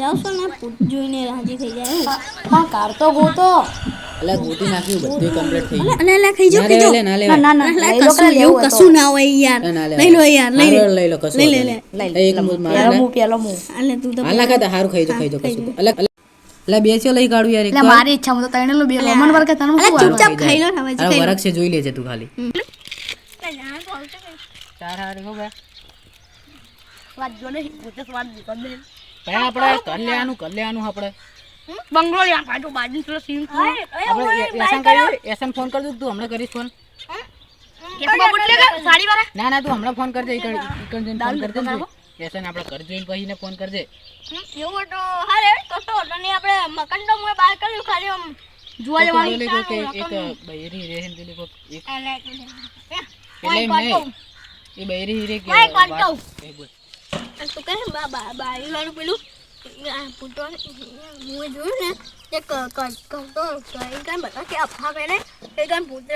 જાવ છો ને જોઈને રાજી થઈ જાય પણ કાર તો ગોતો એટલે ગોતી નાખ્યું બધું કમ્પ્લીટ થઈ ગયું. અલે અલે ખાઈ જો ના લેવાય, ના લેવાય. ના ના લઈ લો કશું એવું કશું ના હોય યાર ના લઈ લો યાર લઈ હારું લઈ લો કશું લઈ વાંધો લે નહીં. લે એક મૂઠ માર પેલો લે. હું પેલો હું અલે તું તો હાલ ના ખાતા હારું ખાઈ જો કશું એટલે બે છે લઈ કાઢું યાર એક એટલે તો. મારી ઈચ્છા હું તો તણે લો બે લોમન વર્ગ તને અલે શું ચૂપચાપ ખાઈ લો હવે અરે વરખ છે જોઈ લેજે તું ખાલી. ચાર હારે હો ભાઈ સ્વાદ જો ને પોતે સ્વાદ કર દે ભાઈ આપણે કર લેવાનું આપણે બંગલો યાર પાછો બાજુ પેલો સીન આપણે એસન કર્યું એસન ફોન કર દઉં તું હમણાં કરીશ ફોન. સાડી વાળા ના ના તું હમણાં ફોન કરજે ઈકણ જઈને ફોન કરજે ને. એસન આપણે ઘર જોઈને પછી ને ફોન કરજે. એવું તો હારે કશો તો નહીં આપણે મકાન તો મેં બહાર કર્યું ખાલી આમ જોવા જવાનું પેલી કોક એક બૈરી રહે ને પેલી કોક એક એટલે એમ નહીં એ બૈરી રે કે એ બોલ તું કહે બારી વાળું પેલું પૂટો હું જોયું ને એ કરતો કઈ કાંઈ બધા કે અફા કરે એ કાંઈ પુત્ર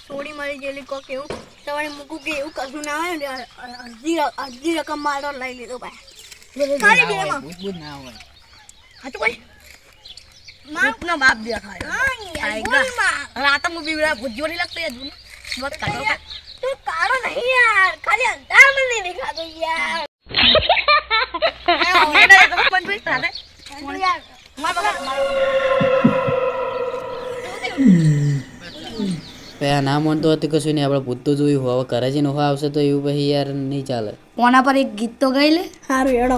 થોડી મળી ગયેલી કોક એવું તમારે મૂકું કે એવું કશું ના હોય ને અડધી રકમ મારો લઈ લીધો ભાઈ બુદ ના હોય. હાચું કોઈ માપનો બાપ દેખાય રાત હું બીવડા ભૂજ્યો નહીં લાગતો યાર જૂન બસ કાઢો તું કાળો નહીં યાર ખાલી અંધાર નહીં દેખાતો યાર પેલા ના માનતો હતું કશું નહીં આપણે ભૂત તો જોયું હવે ઘરે જઈને હોવા આવશે તો એવું પછી યાર નહીં ચાલે. કોના પર એક ગીત તો ગઈ લે સારું હેડો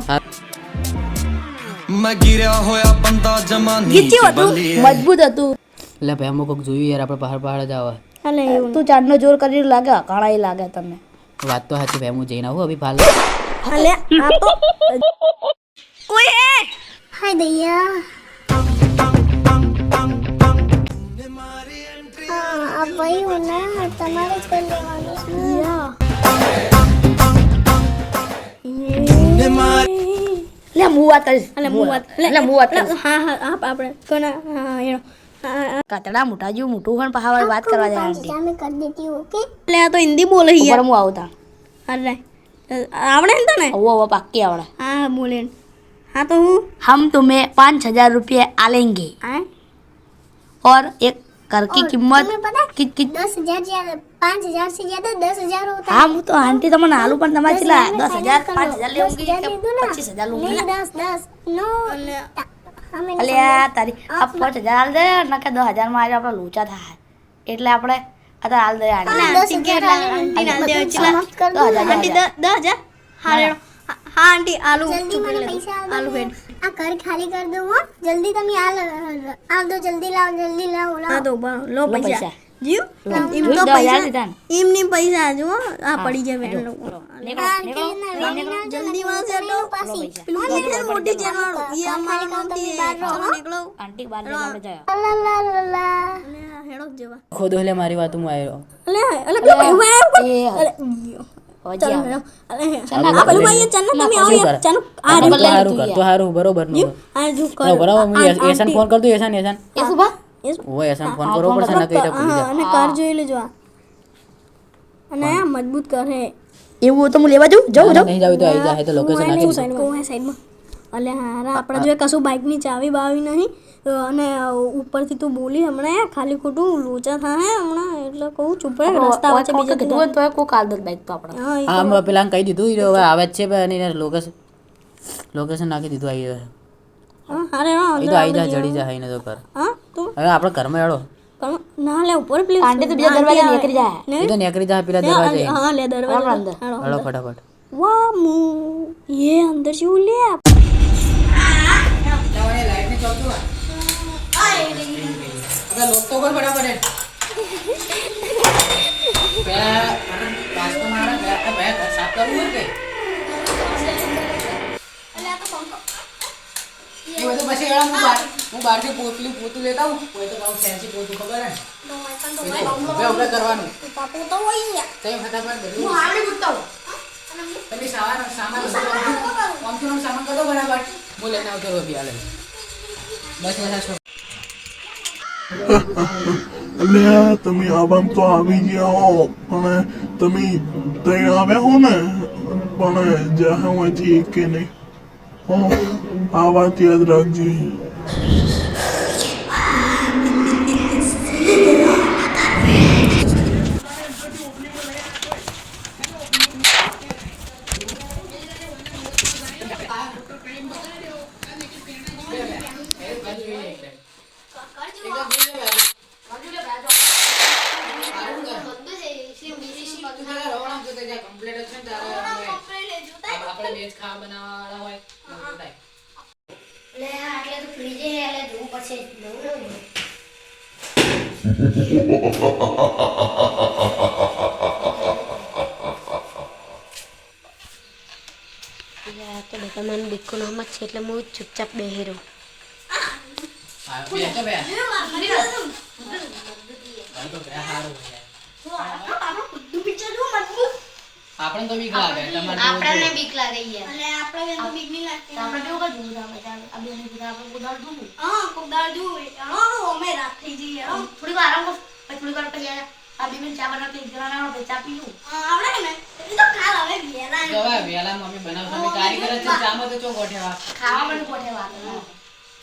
मैं गिरा होया बंदा जमानी ગીત હતું મજબૂત હતું એટલે ભાઈ અમુક કોક જોયું યાર આપણે પહાડ જ આવે. અલે એવું તું ચાંદનો જોર કરી લાગે કાળા લાગે તમને વાત તો સાચી ભાઈ હું જઈને આવું અભી ફાલ. અલે આ તો કોઈ હે હાય દૈયા આ ભાઈ ઓના તમારે જ કરી લેવાનું લે હું વાત કરીશ અલે હું વાત લે હું વાત કરીશ હા હા આપણે કોના હા હેડો કતડા મોટા જેવું મોટું પણ પહાડ વાત કરવા જાય આંટી मैं कर देती हूँ ओके એટલે આ તો હિન્દી બોલે ઉપર યાર હું આવતા અરે આવડે ને તને वो पक्की आवड़ा હા બોલે હા તો હું हम तुम्हें 5,000 रुपये आलेंगे આ और एक घर की कीमत कित 10,000 ज्यादा 5,000 से ज्यादा 10,000 होता हाँ वो तो आंटी तमने आलू पण तमारे चिल्ला 10,000 5,000 लेंगी 25,000 लूंगी नहीं 10 नो हमें अले यार तारी अब 5,000 हाल दे न के 10,000 में आज आपड़ा लोचा था એટલે આપણે અત્યારે હાલ દે આંટી આંટી 10,000 હા રેડો હા આંટી આલુ આલુ બેડ આ ઘર ખાલી કર દો હો જલ્દી તમે આલ દો જલ્દી લાવો હા તો લો પૈસા જીવ એમ તો પૈસા એમની પૈસા જો આ પડી જાય બેન લોકો જલ્દી માં સેટો પેલું મોટી જણવાળો ઈ અમારી કામથી નીકળો આંટી બાર લઈને આપણે જાય લા હેડો જેવા ખોદો એટલે મારી વાત હું આવ્યો. અલે પેલું હજી પેલું ભાઈ ચન્ન તમે આવો યાર ચન્ન આ તો હારું કર તો હારું બરોબર નો આ જો બરાબર હું એસન ફોન કર દઉં એસન એ સુભા ઓ એસન ફોન કરવો પડશે ના કઈરા ભૂલી જા. અને કાર જોઈ લેજો આ અને આ મજબૂત કરે એવું તો હું લેવા જાઉં નહીં જાવ તો આવી જાય તો લોકેશન નાખી દીધું. સાઈડમાં અલે હારા આપણે જો કશું બાઇકની ચાવી બાવી નહીં અને ઉપરથી તું બોલી હમણાં ખાલી ખોટું લોચા થાય હમણાં એટલે કહું ચૂપ રહે રસ્તા વચ્ચે બીજે કીધું તો કોઈ કાલ દત બાઈક તો આપણે હા આમ પેલા કહી દીધું ઈ હવે આવે જ છે પણ એને લોકેશન નાખી દીધું આવી જાય. હા હારે હા એ તો આવી જાય જડી જાય એને તો કર. હા તું હવે આપણે ઘરમાં હેડો ના લે ઉપર પ્લીઝ આંટી તો બીજા દરવાજે નીકળી જાય એ તો નીકળી જાય પેલા દરવાજે. હા લે દરવાજા અંદર હેડો ફટાફટ. વાહ મુ ये अंदर से ले લોક તો કોણ ફટાફટ સાફ કરવું કે એ બધું પછી હું બહારથી પોતું લેતા આવું કોઈ તો બહુ ફેન્સી પોતું ખબર હે ઉભે કરવાનું तो वही તઈ ફટાફટ બધું હું આવડી પૂછતો તમે સામાન સામાન કરો બરાબર હું લઈને આવતો રહું બી બસ બધા છો. અલ્યા તમે આવામ તો આવી ગયા હો પણ તમે ત્યાં આવ્યા હો ને પણ જ્યાં હોવાથી કે નહીં આ વાત યાદ રાખજે. આપણે વેજ ખાવા બનાવવાળા હોય તો થાય. લે આટલે તો ફ્રીજે હે એટલે જોવું પડશે નવું તો બધા મને બીકો નામ જ છે એટલે હું ચૂપચાપ બેહી રહું. હા બે તો બે તો બે હારું છે. આપણે તો બીક લાગે તમારે આપણને બીક લાગે યાર. અને આપણે તો બીક નહીં લાગતી. આપણે કેવું કા જોવું આપણે આ બે ને બધા આપણે ગોદાળ જોવું. હા કોકદાર જોવે હા અમે રાત થઈ જઈએ હા થોડી વાર આરામ કર પછી થોડી વાર પછી આ બે મિનિટ ચા બનાવતી એક જણા ના ચા પીવું. આવડે ને એ તો કાલ હવે વેલા તો હવે વેલા મમ્મી બનાવતા અમે કારીગર જ છે ચામાં તો ચો ગોઠેવા ખાવા મને કોઠે વાત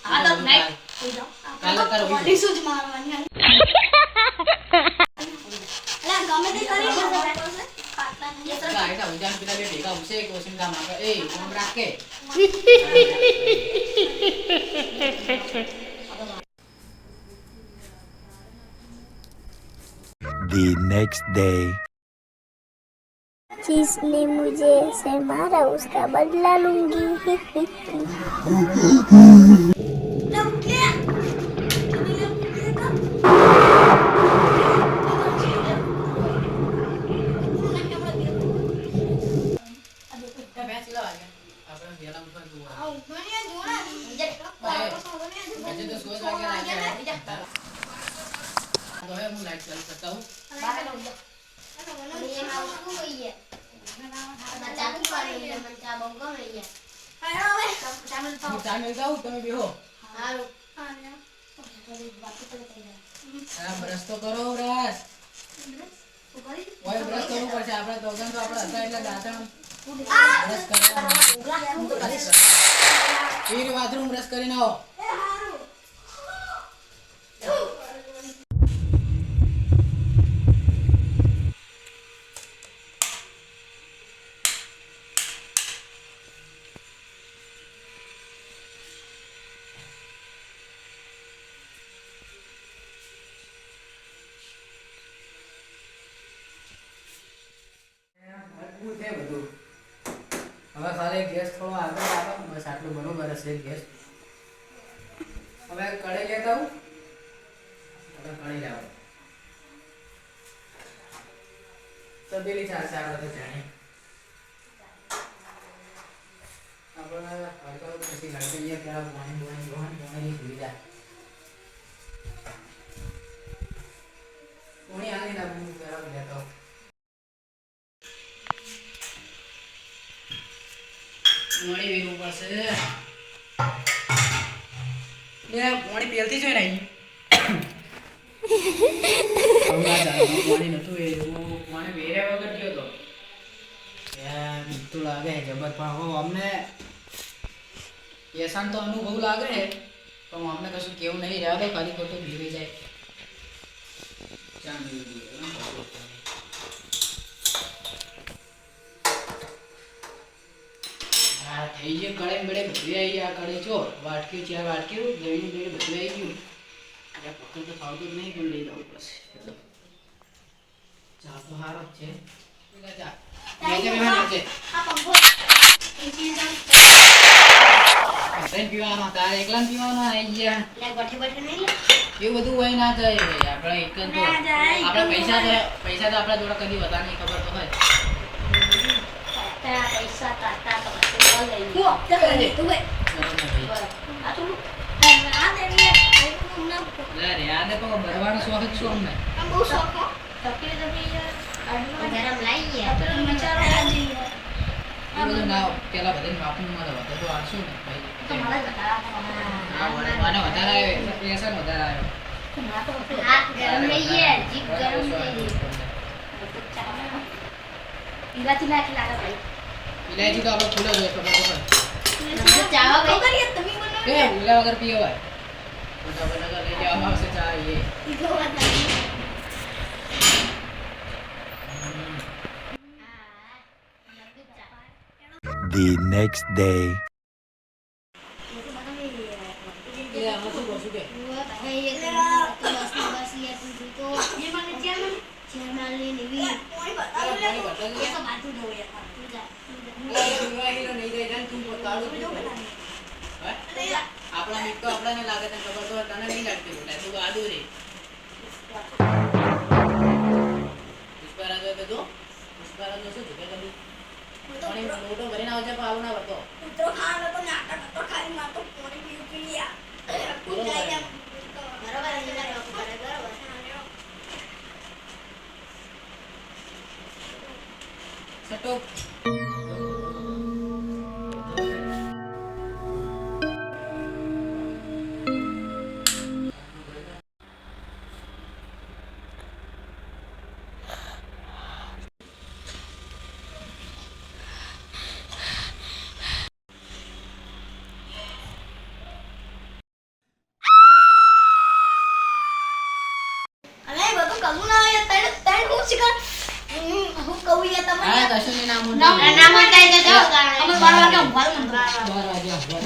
આ તો નાઈટ થઈ જાવ. કાલે તારો બોડી સૂજ મારવાની અલા ગમે તે કરી શકે પાટલા ની કાયદા ઉજાન પેલા બે ભેગા ઉસે એક વસીમ કામ આપે એ કોમ રાખે The next day. जिसने मुझे ऐसे मारा उसका बदला लूंगी તમે બેહો બ્રશ તો કરો બ્રશ ઓય બ્રશ કરવું પડશે આપણે દોગન તો આપણે હતા એટલે દાંતણ બ્રશ કરવાનું એ બાથરૂમ બ્રશ કરીને આવો હવે ખાલી ગેસ થોડો આગળ આપો બસ આટલું બરોબર હશે ગેસ હવે કઢાઈ લેતા હું હવે કઢાઈ લાવો તબેલી ચાલશે આપણે તો જાણીએ આપણે હળદર પછી હળદર લઈએ ત્યારે પાણી સુવિધા પાણી આલી ના હું ગરમ લેતો પાણી વેરવું પડશે લે પાણી પેલથી જોઈ રહી પાણી નતું વેર્યું પાણી વેર્યા વગર ગયો તો મીઠું લાગે જબર પણ હવે અમને એસાન તો અનુભવ લાગે પણ અમને કશું કેવું નહીં રહેવા દે ખાલી ખોટું ભીવી જાય ચા મેળવી થઈ ગયું કડે બડે બધું આવી આ કડે છો વાટકી ચાર વાટકી દહીં દહીં બધું આવી ગયું એટલે પકડ તો ફાવતું જ નહીં પણ લઈ જવું પડશે ચા તો સારો જ છે ચા આ પંખો પીવાનો તારે એકલા પીવાનો આવી ગયા લે ગોઠે ગોઠે નહીં લે એવું બધું હોય ના થાય ભાઈ આપણે એક જ તો ના જાય. આપણે પૈસા તો આપણા જોડે કદી વધારે નહીં ખબર તો હોય તારા પૈસા તાતા તો બધું લઈ હું હપ્તે કરી તું ભાઈ બરોબર ભાઈ આ તો આ દેવી આઈફોન ના લે રે આને તો ભરવાનો શોખ જ શું અમને બહુ શોખ હો તકલીફ તો ગરમ લાવીએ પેલું વિચારો રાજી એ બધું ના પેલા બધાને માપનું મળે વધે તો આડશું ને ભાઈ તમારે બતાવા આને વધારે આવ્યો પૈસા વધારે આવ્યો હાથ ગરમ લઈએ જીભ ગરમ થઈ ઈલાચી નાખી લાગે ભાઈ ઇલાયચી તો આપણે ફૂલો જોઈએ ખબર તો પડે ચાવા ભાઈ કરીએ તમે બનાવો એ ભૂલ્યા વગર પીવાય મુઝફ્ફરનગર લઈ જવામાં આવશે ચા એ ઈગો વાત આવી. The next day. એ આમાં શું બોલું કે કોઈ બતાવો લે. પીવાય નહીં જાય જાન તું કાળું પીવું હે આપણા મિત્ર તો આપણાને લાગે તને ખબર તો તને નહીં લાગતી બેટા તું આદુ રે પુષ્પરાજ તો જો પુષ્પરાજ શું છે કે કદી પાણી મોટો ભરીને આવજે પણ આવું ના કરતો કૂતરો ખાવાનો તો નાટક હતો ખાલી માં તો પાણી પીવું પી લ્યા. કૂતરાઈ એમ. બરાબર છે ને બરાબર. સટો અરે એ બધું કબૂલ ના હોય તને તને હું શીખર હું કહું યાર તમે હા કશું નામ નામ ઉઠાઈ જજો અમે 12 વાગે ઊંઘવાનું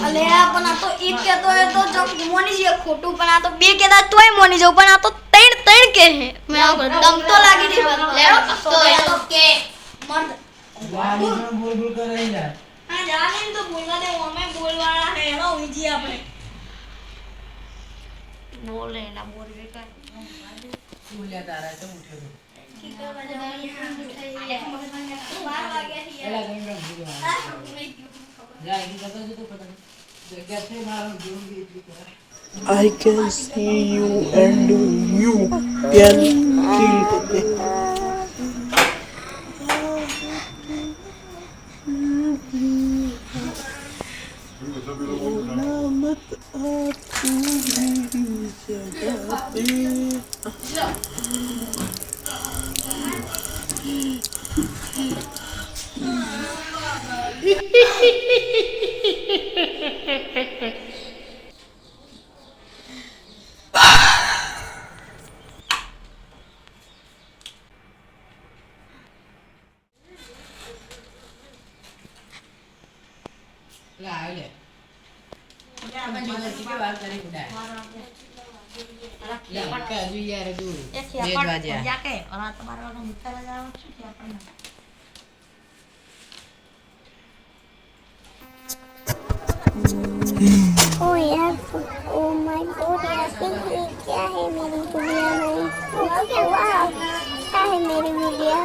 અલે આ પણ આ તો એક કહેતો હોય તો જમ મોની છે ખોટું પણ આ તો બે કહેતા તોય મોની જાવ પણ આ તો ત્રણ ત્રણ કે હે મે આ દમ તો લાગી રહી લેવો તો એ તો કે મર્દ બોલ બોલ કરે યાર હા જાને તો બોલવા દે અમે બોલવાળા હે એનો ઉજી આપણે બોલે ના બોલવે કર શું લે તારા છે ઉઠ્યો તો 12 વાગ્યા થી એલા ગમ ગમ હા જા ઈ કરતો જ તો પતા જગ્યા છે મારું જીવન બી એટલી કરે I can see you and you can kill me. मत आ तू मेरी जगह पे લે આવ લે તમે જોડે કે વાત કરી બુડા લે કે હજુ યાર હજુ એક 2 વાગ્યા યા કે ઓલા તમારો મિત્ર જ આવે છે કે આપણને ओ यार ओ माय गॉड यार ये क्या है मेरी दुनिया में ओके वाओ क्या है मेरी वीडियो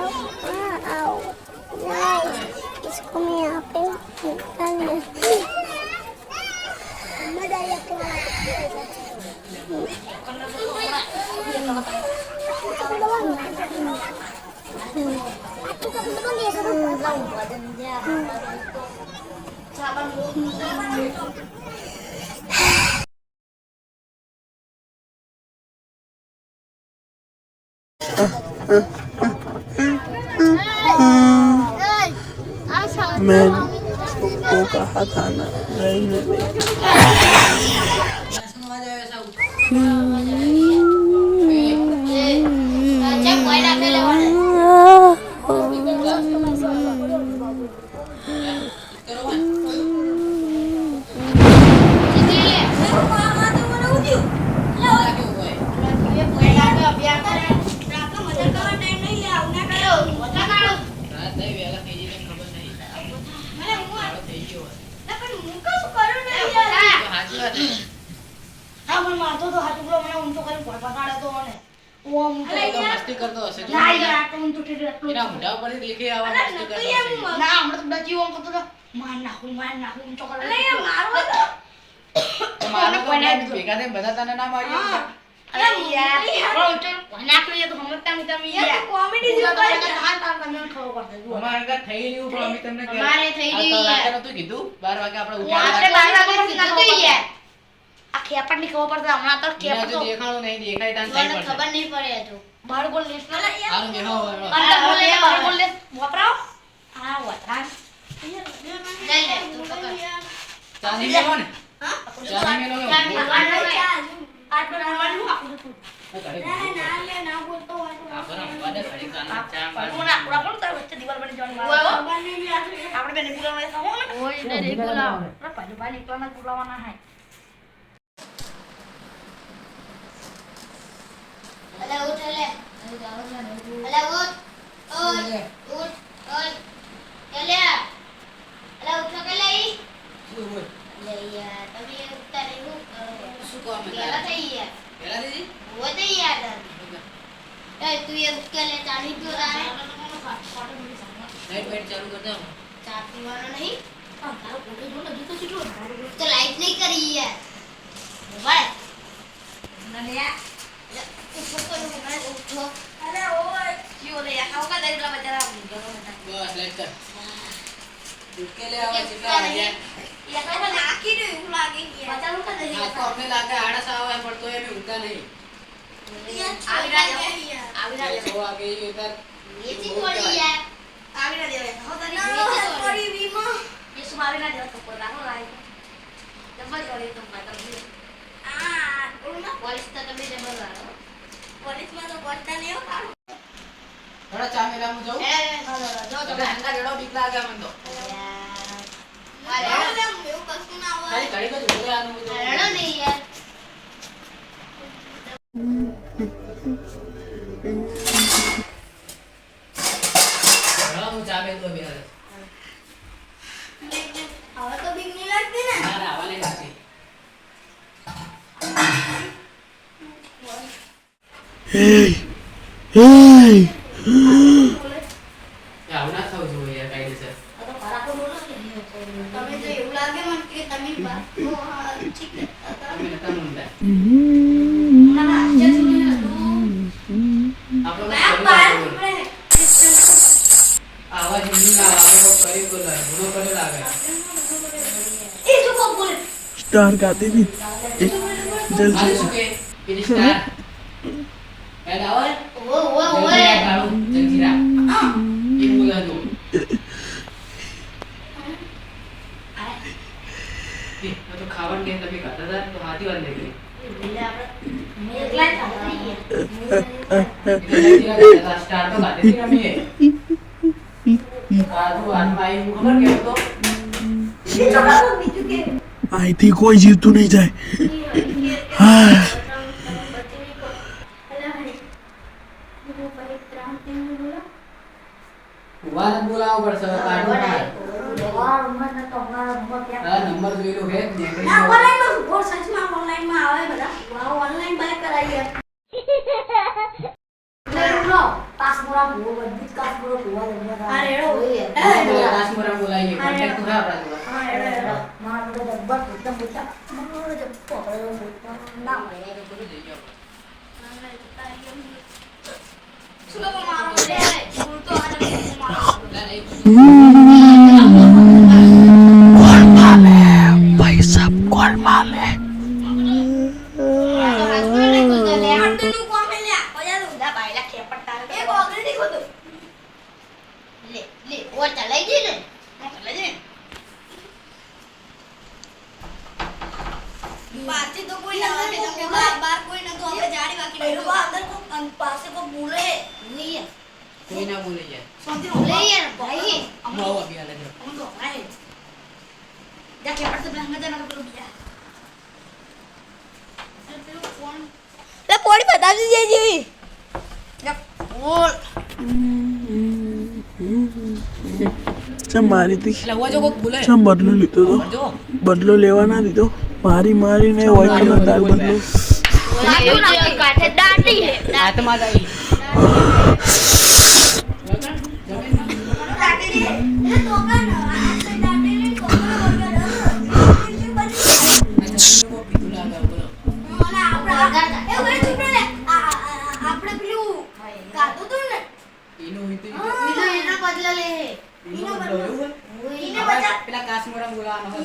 आओ नाइस इसको मैं यहाँ पे निकालना मजा मैंने सबको कहा था ना रहने दे સુનવા જાય એસા ઉઠ ચેક કોઈ લાગે લેવાને કરો મત લાગ્યો હોય કોઈ લાગે અભ્યાસ કરે રાતો મજા કરવા ટાઈમ નહીં લે આવું ના કરો ઓછા કાઢો રાત થઈ વેલા થઈ જઈને ખબર નહીં મને હું મારો થઈ ગયો હોય ના પણ હું કશું કરું નહીં યાર તો હાચી વાત છે હા મને મારતો તો હાથ ઉપરો મને ઊંચો કરી પકડાડે તો મને ઓમ તો તો મસ્તી કરતો હશે જો ના યાર આ તો ઊંચો ઠેઠ એટલું એના મોઢા પરથી લીખી આવા મસ્તી કરતો હશે ના હમણાં તો ડજી ઓમ કરતો તો માર નાખું ઊંચો કરી અલે યાર મારો તો તો મારો કોઈને ભેગા થઈને બધા તને ના માર્યો અરે યાર ઊંચો નાખલી તો સમજતા નહીં તમે યાર કોમેડી તો જેવું કરે તો હાથ તમને ખબર પડશે જુઓ અમારે ઘર થઈ રહ્યું પણ અમે તમને કહેવા- અમારે થઈ આ તો રહ્યું રાતે યાર. નતું કીધું 12 વાગે આપણે આપણે ઉઠ્યા 12 વાગે કીધું તું યાર આ ખેપટની ખબર પડશે હમણાં તો ખેપ ખેપટ તો દેખાણું નહીં દેખાય તાન થઈ પડશે ખબર નહીં પડે હજુ બાર બોલ લેસ ના હારું બેહો હવે. અંદર બોલ લે બાર બોલ લેસ વપરાવ હા વપરાવ લઈ લે તું પકડ ચાની મેલો ને ચાની મેલો કે આટલું રણવાનું આખું હતું ના લે ના બોલતો હોય તો આપણ વાદે ખડી કાના ચા પાડું ના પૂરા પણ તાર વચ્ચે દીવાલ બની જવાની વાત ખબર નહીં બી આટલી આપણે બેને બોલાવવા તો હોય ને ઓય ને રે બોલાવ આપણે પાડું ભાઈ એકલાના બોલાવવાના હે અલા ઉઠ અલે અલા ઉઠ ઓય ઉઠ ઓય અલે અલા ઉઠ કે લઈ લે યાર તમે ઉઠતા નહીં શું કામ હે કેલા થઈ યાર પેલા દીદી वो तो याद है ए तू ये उसके लिए चाली क्यों रहा है लाइट वाइट चालू कर दो चार दीवाना नहीं तो लाइट नहीं करी है मोबाइल ना लिया ऊपर तो मोबाइल उठो અરે ઓય ક્યો રે આ કાકા દઈ પેલા બચારા બસ લાઈટ કર ઉકે લે આવા કેટલા વાગ્યા યા કાકા નાખી દે એવું લાગે બચારું કા દઈ આ તો અમને લાગે આળસ આવે પણ તો એ બી ઊંઘતા નહીં આવી ના દે આવી ના દે 6 વાગે એ તાર ये चीज थोड़ी है આવી ના દે હો તારી थोड़ी बीमा ये सुबह આવી ના દે તો પર રાખો લાઈ જબર જોડી તો પાતર आ पुलिस तो कभी जबर रहा પોલીસ માં તો પડતા નહીં હો કાળો થોડા ચા મેલા હું જાઉં જો તમે હંગા રેડો બીક લાગે મને તો अरे मैं कसम ना ખાલી ઘડી તો જોડે આનું બધું रेडो नहीं यार હા હું ચા મેલ તો બે હવે तो बिक नहीं लगती ना ના ના આવા નહીં લાગતી Hey! Hey! આવું ના થવું જોઈએ યાર કાયદેસર તો ખરાબ બોલો ને તમે જો એવું લાગે મને કે તમે વાત તો હા ઠીક છે તમે નતા નોંધતા ના ના જે સુને હતું આપણો मैं बाहर निकले આવા હિન્દી ના આપણે કરી બોલાય ગુનો કરે લાગે એ જો કોક બોલે Star गाते भी जल्दी મારે શું કે પેલી સ્ટાર યાદ આવે वो જલજીરા કાળું જલજીરા એ બોલાતું એ તો ખાવાનું કે તમે ખાતા હતા તો હાથી વાત નીકળી એટલે આપણે એકલા જ ખાતા જલજીરા સ્ટાર તો ખાતી હતી અમે કાદુ આનમાઈ ખબર કે હતો અહીંથી કોઈ જીવતું નહીં જાય હા વાત બોલાવો પડશે કાઢો ના વાર ઉમર ન તો અમારા ઉમર ત્યાં આ નંબર જોયેલો હે નીકળી ના ગયો ઓનલાઈન માં બોલ સચમાં ઓનલાઈન માં આવે બધા વાહ ઓનલાઈન બાય કરાઈએ લો પાસ મોરા ભૂ બધી કાસ મોરો ભૂવા દે આ રેડો કાશ્મીરા બોલાઈએ કોન્ટેક્ટ તો હે આપણા જોડે હા રેડો માર તો જબ્બર એકદમ બોલતા મારો જબ્બર ના મળે સુલો મારો રે ભૂલ તો આ भाई साहब कौन माल है ले वो चलाई जी ने बातें तो कोई ना है जब बार कोई ना तो આપણે જાડી બાકી નહીં અંદર કો પાસે કો બોલે नहीं है કોઈ ના બોલે યાર શાંતિ ले यार भाई હું આવું અભી હાલે જો हम तो आए जाके पड़ते ब्लैंक में जाना तो क्या લે પોડી બતાવી દેજે बोल ચમ મારી હતી એટલે હું જો કોક બોલે ચમ બદલો લીધો તો જો બદલો લેવા ના દીધો મારીને હોય કલર દાગ બદલો કાઠે દાટી હે હાથમાં જ આવી આપણે પેલું કાતો તો ને એનું હોય તો इनो बदला ले એનો બદલો એવું હોય इने આપણે પેલા કાશ્મીરા બોલાવાનો હતો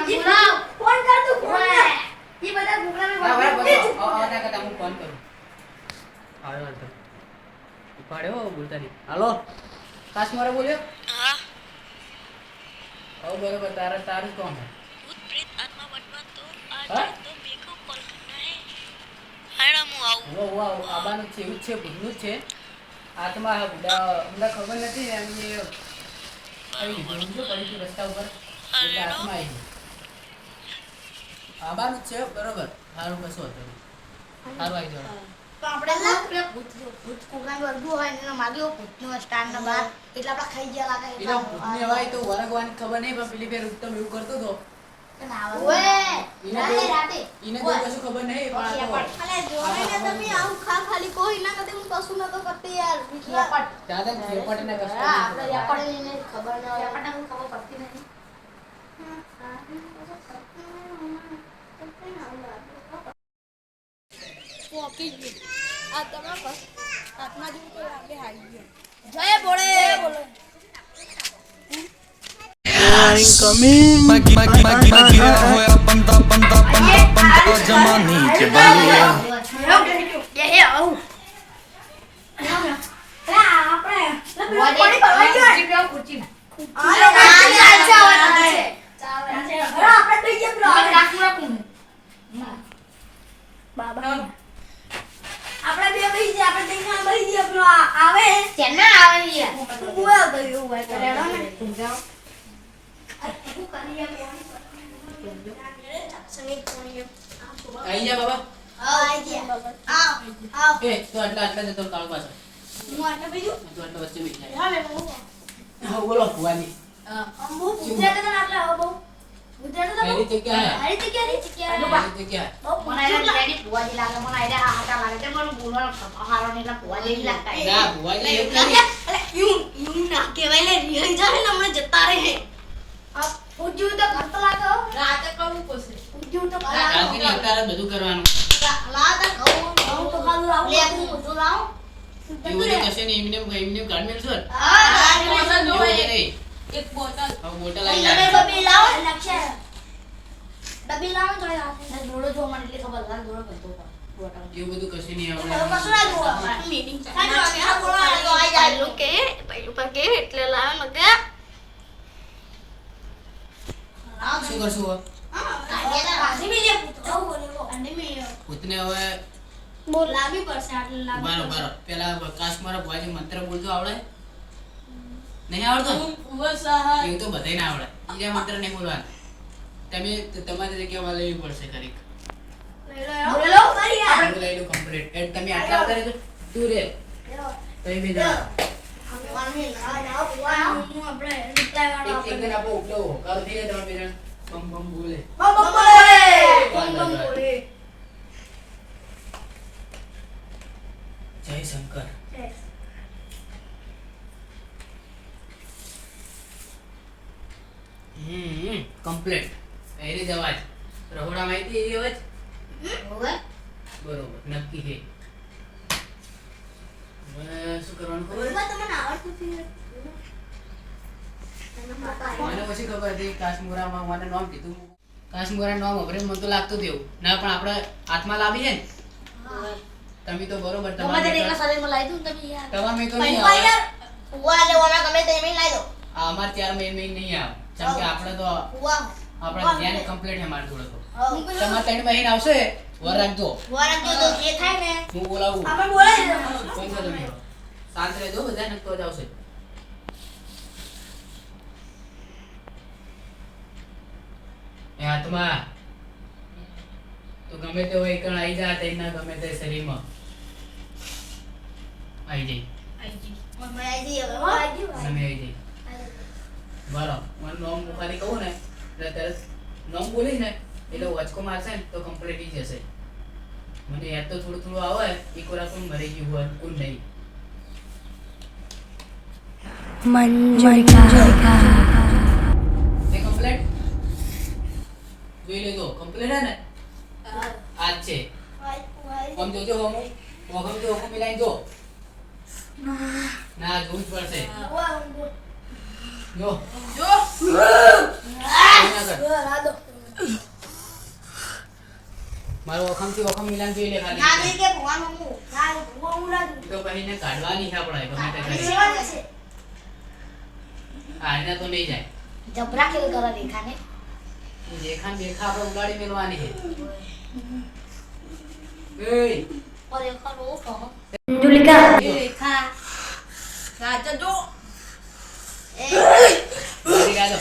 बुलाओ ફોન કર તું ફોન કર ये બધા ગુગલા में હા बोल બરાબર આના કરતા હું ફોન કરું આવ્યો તો ઉપાડ્યો બોલતા નહીં હાલો કાશ્મીરા બોલ્યો હા बरोबर तारच कोण है ભૂત પ્રેત આત્મા બનવા તો આ હા? તો બેકો કલ્પના હે હાડા હું આવું वो આબાનું છે એવું જ છે ભૂતનું જ છે આત્મા હા બુડા અમને ખબર નથી એમ એ આવી ગયું જો પડી ગયું રસ્તા ઉપર એટલે આત્મા આવી ગઈ આબાનું જ છે બરોબર સારું કશું હતું સારું આવી ગયું તો આપણે ભૂત કોકાન વર્ગું હોય ને માગ્યો ભૂતનો સ્ટાન્ડ ના બાર એટલે આપણે ખાઈ ગયા લાગે પેલા ભૂતની હવાય તો વરગવાની ખબર નહીં પણ પેલી ફેર ઉત્તમ એવું કરતો હતો એને કોઈ કશું ખબર નહીં પણ આ તો અલે જોઈને તમે આવું ખાલી કોઈ ના કદે હું કશું નતો કરતી યાર વિશ્વાસ દાદા થેપટને કશું આપણે યાપડને ખબર ન હોય યાપડને ખબર પડતી નથી પોકી ગયું આ તમારા આત્મા જેવું કોઈ આપણે હારી ગયો જય બોલે બોલે I'm coming. होया बंदा बंदा बंदा बंदा जमानी के बलिया આપણે બે ભાઈ છે આપણે દઈને ભાઈ છે આપણો આવે કેના આવે છે બોલ તો એવું હોય તો રેડો ને આવી જા બાબા આઈ ગયા આવ એ તો આટલા જતો કાળ પાછો હું આટલે બીજું તો આટલા વચ્ચે બેઠા હવે બહુ હા બોલો ભુવાની અંબુ ગુજરાત તો આટલે હવે બહુ ગુજરાત તો કઈ રીતે ક્યાં હે હારી જગ્યા કઈ રીતે ક્યાં મને આઈડા રેડી પુવાજી લાગે મને આઈડા હાટા લાગે તે મને બોલવાનો હારો ને એટલે પુવાજી લાગતા ના ભુવાજી એવું નહીં અલે યુ ના કહેવાય લે રિહઈ જાય ને હમણાં જતા રહે આ પૂજ્યું તો ઘર તો લાગે રાતે કરવું પડશે પૂજ્યું તો કાલથી અત્યારે બધું કરવાનું લાતા ઘઉં તો ખાલું આવું લે હું બધું લાવ એવું બધું કશે નહીં એમને કાઢ મેલશો ને હા એવું નહીં એક બોટલ હવે બોટલ આવી તમે જાય ડબ્બી લાવો લક્ષે ડબ્બી લાવો તો આ દોડો જો મને એટલે ખબર લાગે દોડો કરતો બોટા એવું બધું કશે નહીં હવે આવડે કશું ના જોવા મીટિંગ ચાલે આ બોલવા તો આઈ જાય લોકે પૈલું પકે એટલે લાવે મગે શું કરશું હવે? ભૂતને હવે લાવી પડશે આટલે લાવી બરોબર પેલા કાશ મારા ભુવાજી મંત્ર બોલતો આવડે નહીં આવડતો ને? એવું તો બધાય ના આવડે બીજા મંત્ર નહીં બોલવાના તમે તમારી જગ્યામાં લેવી પડશે ખરી બોલો કરી યાર આપણે લઈ લો કમ્પ્લીટ એડ તમે આટલા વધારે તો તું રે તો એ બી જા એક દિન આપો ઉપલો કાલ થઈ જાય તમારે બેન બમ બમ બોલે જય શંકર કમ્પ્લીટ એરી જવાજ રહોડા માહિતી એવી હોય હવે બરોબર નક્કી છે હવે શું કરવાનું ખબર મને પછી ખબર હતી કાશ્મીરામાં મને નામ કીધું કાશ્મીરા નામ અભરે મને તો લાગતું હતું એવું ના પણ આપણે હાથમાં લાવી છે ને તમે તો બરોબર તમારે એકલા શરીરમાં લાવી દઉં તમે યાર તમારે તો નહીં આવે આ અમાર 4 મહિને નહીં આવે જેમ કે આપણે તો આપણે ધ્યાન કમ્પ્લીટ છે મારું જોડે તો તમારે 3 મહિને આવશે વર રાખજો હું બોલાવું કોઈ થતું નહીં શાંત રહેજો બધા નક્કો જ આવશે એ આત્મા તો ગમે તે હોય કણ આવી જા તેના ગમે તે શરીરમાં આવી જાય તમે આવી જાય બરાબર મને નોમ મુખારી કહું ને એટલે તરત નોમ બોલીશ ને એટલે વચકો મારશે ને તો કમ્પ્લીટ થઈ જશે મને યાદ તો થોડું થોડું આવે એક વાર કોણ મરી ગયું હોય કોણ નહીં એ કમ્પ્લીટ જોઈ લેજો કમ્પ્લીટ હે ને આજ છે આમ જોજો હોમો હોગમ તો હોગમ મિલાઈ જો ના જોવું જ પડશે જો મારો ઓખમથી ઓખમ મિલાન જોઈ લે ખાલી તો પછી ને કાઢવાની છે આપણે ગમે તે કરી આજના તો નહીં જાય જબરા ખેલ કરો રેખાને રેખા ને બેખા આપણે ઉડાડી મેળવાની છે એય और रेखा रो કહો અંજુલિકા રેખા સાચો જો મારી ગાજો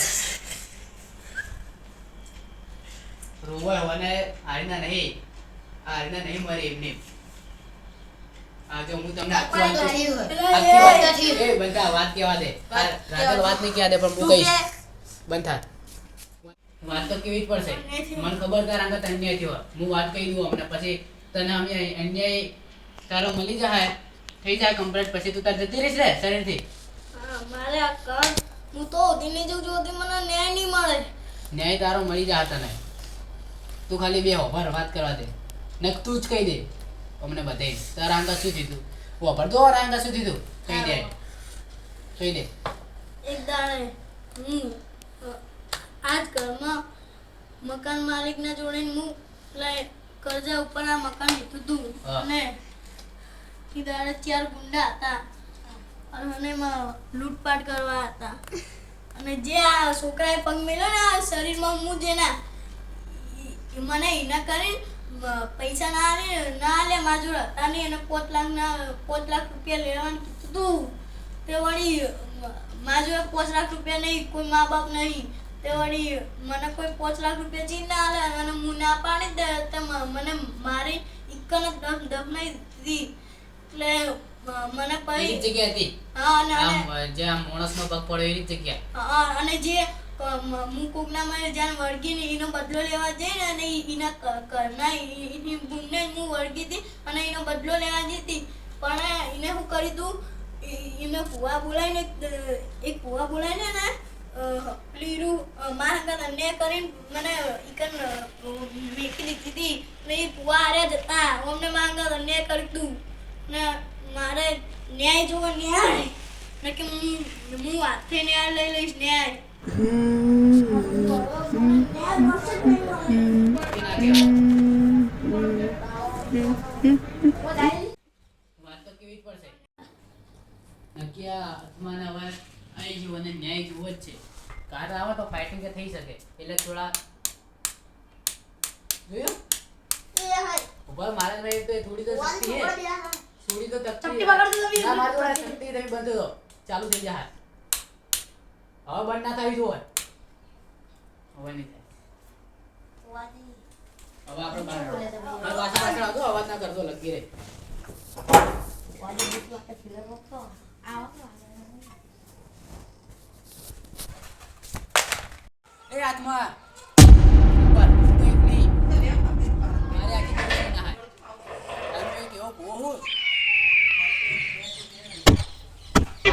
રોવા હોને આરીના નહીં મરે એમને આ જો હું તમને આખી વાત એ બંધા વાત કેવા દે રાજલ વાત નહીં કેવા દે પણ હું કહીશ બંધા વાત તો કેવી જ પડશે મને ખબર તાર આંગા અન્યાય થયો હું વાત કહી દઉં અમને પછી તને અમે અન્યાય તારો મળી જાય થઈ જાય કમ્પ્લીટ પછી તું તાર જતી રહીશ રે શરીરથી મારે આ કર હું તો દિને જો જોતી મને ન્યાય નહીં મળે ન્યાય તારો મળી જાય તને તું ખાલી બે હોભર વાત કરવા દે ને તું જ કહી દે અમને બધે તારા આંગા શું થયું હોભર તો આંગા શું થયું કહી દે એક દાડે હું આજ ઘરમાં મકાન માલિકના જોડે હું પેલા કર્જા ઉપર આ મકાન લીધું હતું અને એ દાડે 4 ગુંડા હતા અને એમાં લૂંટપાટ કરવા હતા અને જે આ છોકરાએ પગ મેલ્યો ને આ શરીરમાં હું જેના મને એના કરીને પૈસા ના આલે મારા જોડે હતા નહીં અને 5 લાખ રૂપિયા લેવાનું કીધું હતું તે વળી મારા જોડે 5 લાખ રૂપિયા નહીં કોઈ મા બાપ નહીં તે વળી મને કોઈ 5 લાખ રૂપિયા ચીજ ના આલે અને હું ના પાડી દે તો મને મારી ઇક્કન દફનાઈ દીધી એટલે મને પછી એ જગ્યા હતી હા અને જે આ માણસનો પગ પડ્યો એની જગ્યા હા અને જે હું કોકનામાં જ્યાં વળગીને એનો બદલો લેવા જઈને અને એના ઘરના એની બૂનને હું વળગી હતી અને એનો બદલો લેવા જતી પણ એને શું કરી દઉં એને ભૂવા બોલાવીને એક ભૂવા બોલાવીને ને લીરું મારા ઘર અન્યાય કરીને મને ઈકન મેકી દીધી હતી ને એ ભૂવા હાર્યા જતા અમને મારા ઘર અન્યાય કરી દઉં ને મારે ન્યાય જોવો ન્યાય ને કે હું હાથે ન્યાય લઈ લઈશ ન્યાય વાત તો કેવી જ પડશે નક્કી આ આત્માને હવે અહીં જીવનને ન્યાય જોવો જ છે કાર આવે તો ફાઇટિંગ થઈ શકે એટલે થોડા જોયું ઉભા મારા ભાઈ તો થોડી તો શક્તિ હે થોડી તો શક્તિ ના મારી જોડે શક્તિ થઈ બંધ તો ચાલુ થઈ જાય હવે બંધ ના થવી જોઈએ હવે નહીં થાય હવે આપણે પાછળ આવજો અવાજ ના કરતો લગી રે એ આત્મા ઉપર તો એક નહીં મારે આખી જિંદગી ના હાય આત્મા એક એવો બહુ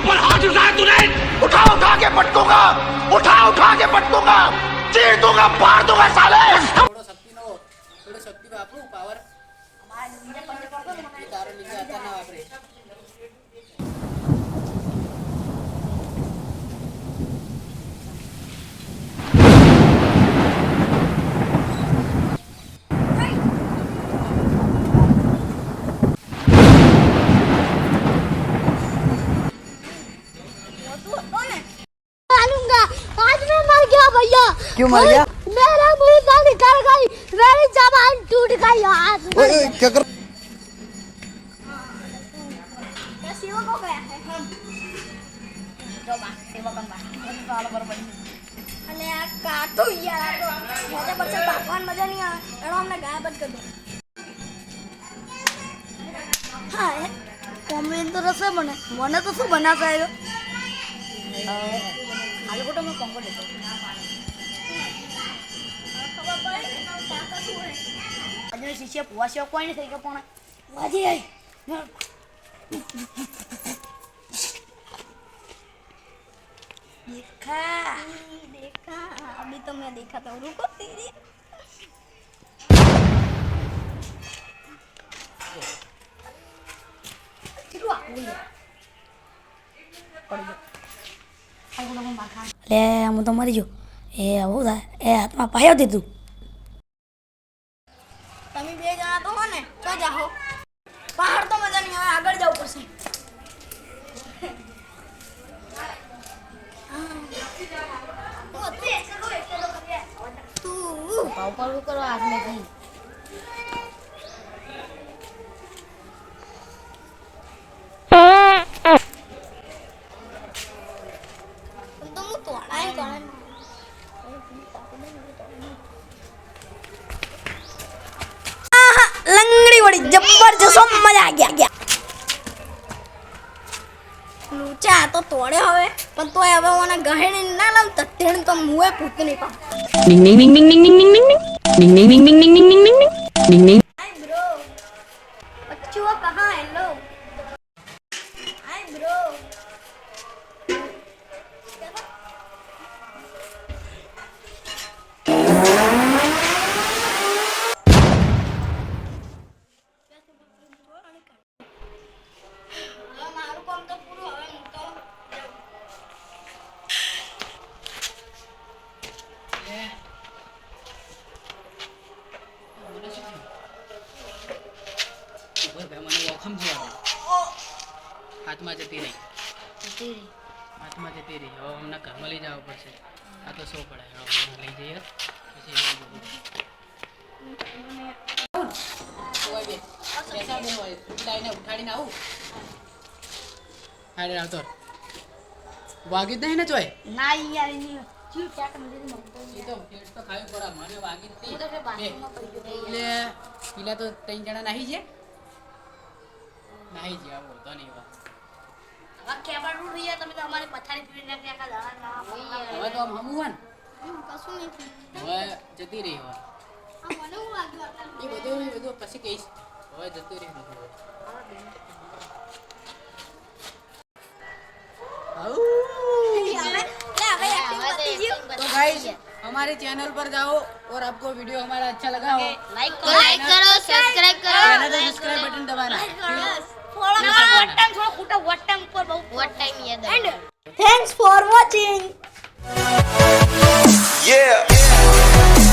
पर हाथ उठाया तूने उठा उठा के पटकूंगा उठा के पटकूंगा चीर दूंगा फाड़ दूंगा साले થોડો શક્તિ વાપરું પાવર તારો લીધે હતા ના વાપરે क्यों मर गया? मेरा मुंह से निकल गई, मेरी जबान टूट गई यार। ओए क्या कर सेवा को गया है જો બા સેવા કરવા ચાલો બરોબર અને આ કાટો યાર આ તો મજા પડશે ભગવાન મજા નહીં આવે એનો અમને ગાયબ જ કરી દો હા કોમેન્ટ તો રસે મને તો શું બનાવતા આવ્યો આલુ ગોટો મેં કોંગો લેતો ખબર પડી કાકા શું હે આજનો શિષ્ય પુવા સેવા કોઈ નહીં થઈ ગયો પણ વાજી આઈ देखा अभी तो मैं देखा था रुको तेरी લે હું તો મરી ગયો એ આવું થાય એ હાથમાં પાયો દીધું તમે બે જણા તો હો ને તો જાઓ પહાડ તો મજા નહીં આવે આગળ જવું પડશે ઉપર કરો હાથમાંથી તો હું તોડાય કરે લંગડી વળી જબરજસ્ત મજા આ ગયા લુચા તો તોડે હવે પણ તોય હવે મને ગહેણી ના લાવ તત્તેણ તો મુએ ભૂત નહીં પા Ding ding ding ding ding ding ding ding ding ding ding ding ding ding ding ding ding ding. Hi bro बच्चों कहाँ है लो हाय ब्रो મારું કામ તો પૂરું હવે હું તો ઓય ભાઈ મને ઓખમ છે હાથમાં જતી રહી હાથમાં જતી રહી હવે અમને ઘરમાં લઈ જવા પડશે આ તો સો પડે હવે લઈ જઈએ પછી ઓય બે બેસા બે હોય લાઈને ઉઠાડીને આવું હારે આવતો વાગી જ નહીં ને ચોય ના યાર એની ચીટ ચાટ મને એ તો પેટ તો ખાવી પડે મને વાગી જ એ તો કે બાથરૂમમાં પડી ગયો એટલે પેલા તો 3 જણા નાહી છે નાહી ગયા આવો તો નહીં વાત હવે કેબલ રૂ રહ્યા તમે તો અમારી પથારી પીડી નાખી આખા દાડા હવે તો આમ હમું હોય કશું નહીં ને હવે જતી રહી હવે આ મને હું વાગ્યું એ બધું પછી કહીશ હવે જતી રહી બધું तो गाइस हमारे चैनल पर जाओ और आपको वीडियो हमारा अच्छा लगा हो લાઈક કરો સબસ્ક્રાઇબ કરો चैनल का सब्सक्राइब बटन दबाना વોટ ટાઈમ થોડો ખૂટો વોટ ટાઈમ ઉપર બહુ વોટ ટાઈમ યાદ આવે Thanks for watching. Yeah.